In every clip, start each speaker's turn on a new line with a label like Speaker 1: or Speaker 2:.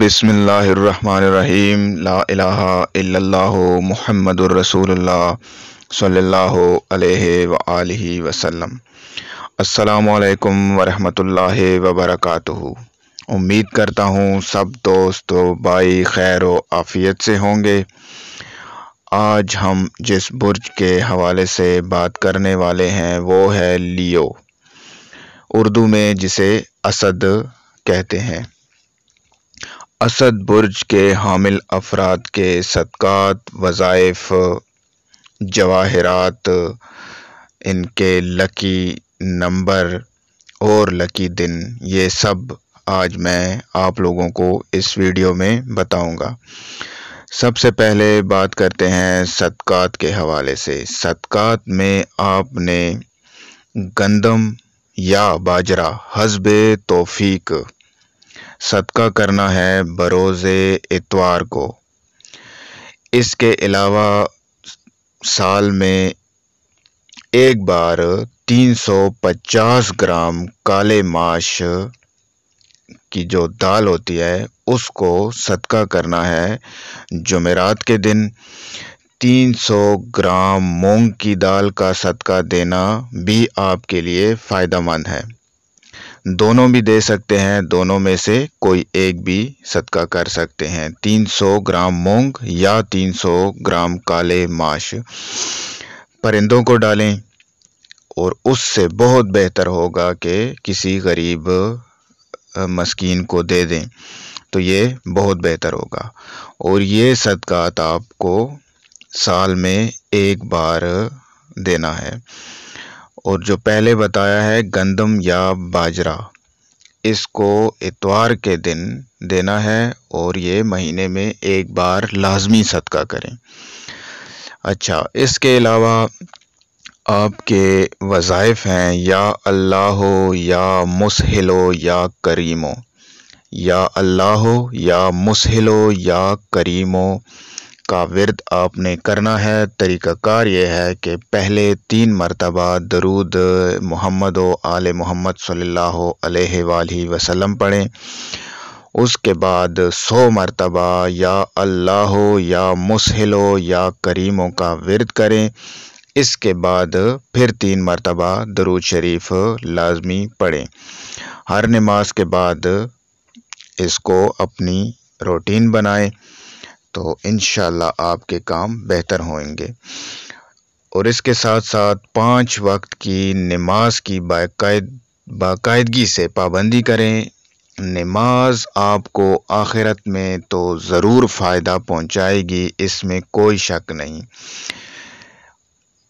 Speaker 1: بسم اللہ الرحمن الرحیم لا الہ الا اللہ محمد الرسول اللہ صلی اللہ علیہ وآلہ وسلم۔ السلام علیکم ورحمۃ اللہ وبرکاتہ۔ امید کرتا ہوں سب دوست و بھائی خیر و عافیت سے ہوں گے۔ آج ہم جس برج کے حوالے سے بات کرنے والے ہیں وہ ہے لیو، اردو میں جسے اسد کہتے ہیں۔ اسد برج کے حامل افراد کے صدقات، وظائف، جواہرات، ان کے لکی نمبر اور لکی دن، یہ سب آج میں آپ لوگوں کو اس ویڈیو میں بتاؤں گا۔ سب سے پہلے بات کرتے ہیں صدقات کے حوالے سے۔ صدقات میں آپ نے گندم یا باجرہ حسب توفیق صدقہ کرنا ہے بروز اتوار کو۔ اس کے علاوہ سال میں ایک بار 350 گرام کالے ماش کی جو دال ہوتی ہے اس کو صدقہ کرنا ہے۔ جمعرات کے دن 300 گرام مونگ کی دال کا صدقہ دینا بھی آپ کے لیے فائدہ مند ہے۔ دونوں بھی دے سکتے ہیں، دونوں میں سے کوئی ایک بھی صدقہ کر سکتے ہیں۔ 300 گرام مونگ یا 300 گرام کالے ماش پرندوں کو ڈالیں، اور اس سے بہت بہتر ہوگا کہ کسی غریب مسکین کو دے دیں، تو یہ بہت بہتر ہوگا۔ اور یہ صدقات آپ کو سال میں ایک بار دینا ہے۔ اور جو پہلے بتایا ہے گندم یا باجرہ، اس کو اتوار کے دن دینا ہے، اور یہ مہینے میں ایک بار لازمی صدقہ کریں۔ اچھا، اس کے علاوہ آپ کے وظائف ہیں یا اللہ یا مسہل یا کریم، یا اللہ یا مسہل یا کریم کا ورد آپ نے کرنا ہے۔ طریقہ کار یہ ہے کہ پہلے 3 مرتبہ درود محمد و آل محمد صلی اللہ علیہ وآلہ وسلم پڑھیں۔ اس کے بعد 100 مرتبہ یا اللہ یا مسہل یا کریم کا ورد کریں۔ اس کے بعد پھر 3 مرتبہ درود شریف لازمی پڑھیں۔ ہر نماز کے بعد اس کو اپنی روٹین بنائیں، تو انشاءاللہ آپ کے کام بہتر ہوئیں گے۔ اور اس کے ساتھ ساتھ 5 وقت کی نماز کی باقاعدگی سے پابندی کریں۔ نماز آپ کو آخرت میں تو ضرور فائدہ پہنچائے گی، اس میں کوئی شک نہیں،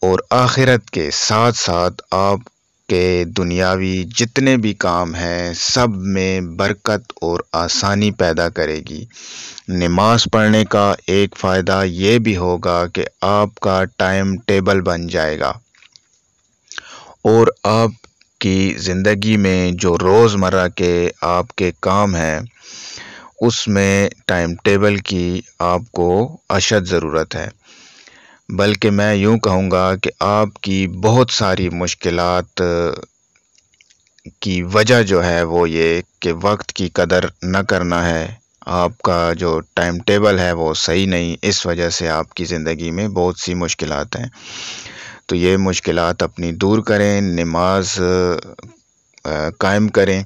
Speaker 1: اور آخرت کے ساتھ ساتھ آپ کے دنیاوی جتنے بھی کام ہیں سب میں برکت اور آسانی پیدا کرے گی۔ نماز پڑھنے کا ایک فائدہ یہ بھی ہوگا کہ آپ کا ٹائم ٹیبل بن جائے گا، اور آپ کی زندگی میں جو روزمرہ کے آپ کے کام ہیں اس میں ٹائم ٹیبل کی آپ کو اشد ضرورت ہے۔ بلکہ میں یوں کہوں گا کہ آپ کی بہت ساری مشکلات کی وجہ جو ہے وہ یہ کہ وقت کی قدر نہ کرنا ہے۔ آپ کا جو ٹائم ٹیبل ہے وہ صحیح نہیں، اس وجہ سے آپ کی زندگی میں بہت سی مشکلات ہیں۔ تو یہ مشکلات اپنی دور کریں، نماز قائم کریں،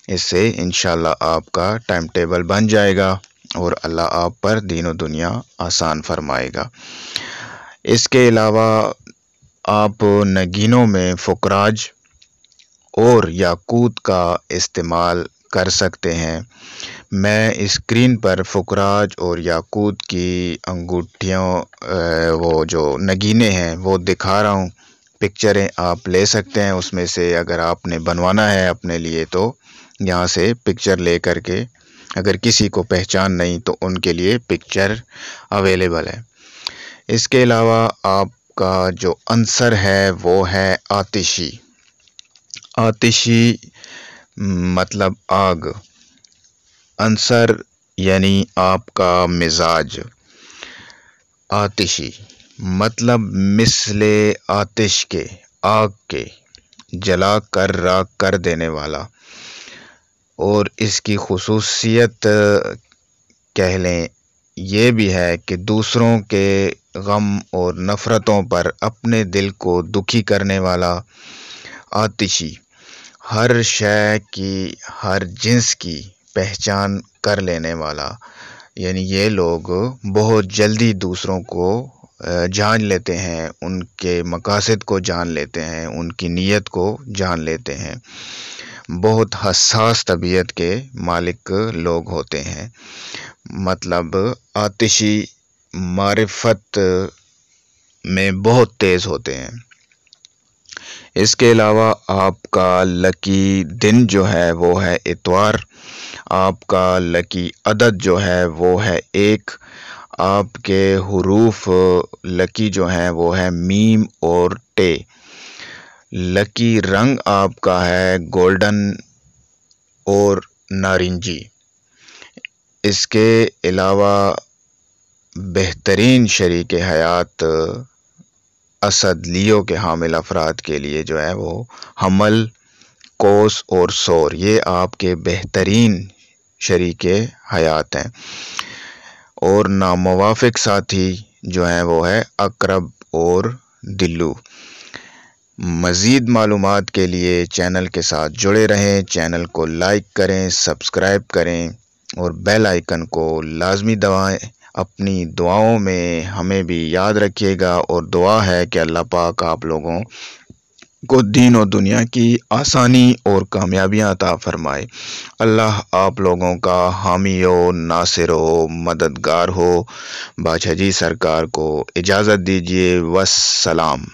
Speaker 1: اس سے انشاءاللہ آپ کا ٹائم ٹیبل بن جائے گا، اور اللہ آپ پر دین و دنیا آسان فرمائے گا۔ اس کے علاوہ آپ نگینوں میں فکراج اور یاقوت کا استعمال کر سکتے ہیں۔ میں اسکرین پر فکراج اور یاقوت کی انگوٹھیوں وہ جو نگینے ہیں وہ دکھا رہا ہوں، پکچریں آپ لے سکتے ہیں اس میں سے۔ اگر آپ نے بنوانا ہے اپنے لیے تو یہاں سے پکچر لے کر کے، اگر کسی کو پہچان نہیں تو ان کے لیے پکچر اویلیبل ہے۔ اس کے علاوہ آپ کا جو عنصر ہے وہ ہے آتشی۔ آتشی مطلب آگ، عنصر یعنی آپ کا مزاج۔ آتشی مطلب مثل آتش کے، آگ کے، جلا کر راکھ کر دینے والا۔ اور اس کی خصوصیت کہہ لیں یہ بھی ہے کہ دوسروں کے غم اور نفرتوں پر اپنے دل کو دکھی کرنے والا، آتشی، ہر شے کی، ہر جنس کی پہچان کر لینے والا، یعنی یہ لوگ بہت جلدی دوسروں کو جان لیتے ہیں، ان کے مقاصد کو جان لیتے ہیں، ان کی نیت کو جان لیتے ہیں، بہت حساس طبیعت کے مالک لوگ ہوتے ہیں، مطلب آتشی معرفت میں بہت تیز ہوتے ہیں۔ اس کے علاوہ آپ کا لکی دن جو ہے وہ ہے اتوار، آپ کا لکی عدد جو ہے وہ ہے 1، آپ کے حروف لکی جو ہیں وہ ہے میم اور ٹے، لکی رنگ آپ کا ہے گولڈن اور نارنجی۔ اس کے علاوہ بہترین شریک حیات اسد لیو کے حامل افراد کے لیے جو ہے وہ حمل، قوس اور سور، یہ آپ کے بہترین شریک حیات ہیں۔ اور ناموافق ساتھی جو ہیں وہ ہے عقرب اور دلو۔ مزید معلومات کے لیے چینل کے ساتھ جڑے رہیں، چینل کو لائک کریں، سبسکرائب کریں اور بیل آئیکن کو لازمی دبائیں۔ اپنی دعاؤں میں ہمیں بھی یاد رکھیے گا، اور دعا ہے کہ اللہ پاک آپ لوگوں کو دین و دنیا کی آسانی اور کامیابیاں عطا فرمائے۔ اللہ آپ لوگوں کا حامی و ناصر و مددگار ہو۔ باچھا جی سرکار کو اجازت دیجیے، والسلام۔